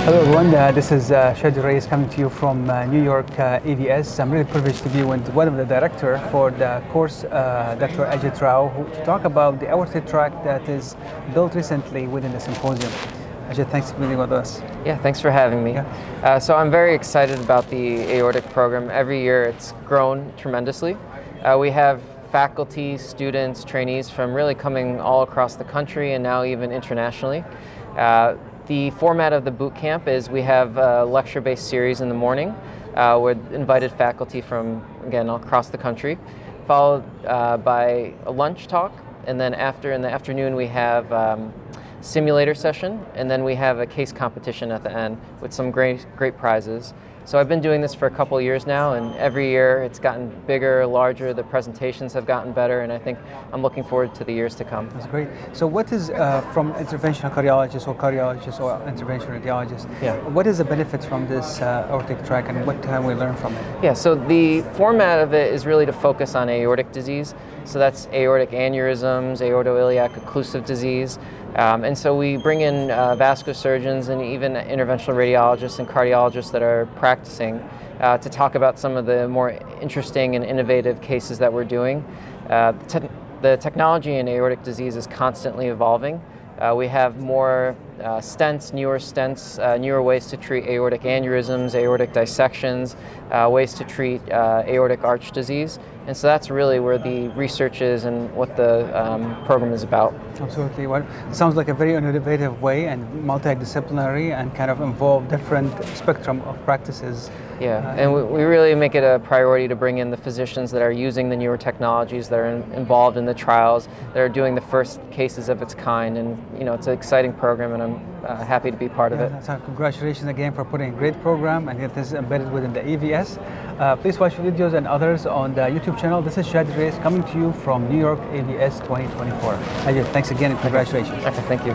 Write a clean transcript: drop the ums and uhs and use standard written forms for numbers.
Hello everyone, this is Chadi Alraies coming to you from New York EVS. I'm really privileged to be with one of the director for the course, Dr. Ajit G, who to talk about the aortic tract that is built recently within the symposium. Ajit, thanks for being with us. Yeah, thanks for having me. Yeah. So I'm very excited about the aortic program. Every year it's grown tremendously. We have faculty, students, trainees from really coming all across the country and now even internationally. The format of the boot camp is we have a lecture-based series in the morning with invited faculty from, again, across the country, followed by a lunch talk, and then in the afternoon we have simulator session, and then we have a case competition at the end with some great prizes. So I've been doing this for a couple of years now, and every year it's gotten bigger, larger, the presentations have gotten better, and I think I'm looking forward to the years to come. That's great. So what is, from interventional cardiologist or interventional radiologist, what is the benefits from this aortic tract and what can we learn from it? Yeah, so the format of it is really to focus on aortic disease. So that's aortic aneurysms, aortoiliac occlusive disease. And so we bring in vascular surgeons and even interventional radiologists and cardiologists that are practicing to talk about some of the more interesting and innovative cases that we're doing. The technology in aortic disease is constantly evolving. We have more stents, newer ways to treat aortic aneurysms, aortic dissections, ways to treat aortic arch disease. And so that's really where the research is and what the program is about. Absolutely. Well, it sounds like a very innovative way and multidisciplinary and kind of involve different spectrum of practices. Yeah, and we really make it a priority to bring in the physicians that are using the newer technologies, that are involved in the trials, that are doing the first cases of its kind. And it's an exciting program, and I'm happy to be part of it. So congratulations again for putting a great program, and it is embedded within the EVS. Please watch videos and others on the YouTube channel. This is Chadi Alraies coming to you from New York EVS 2024. Ajit, thanks again and congratulations. Okay, thank you.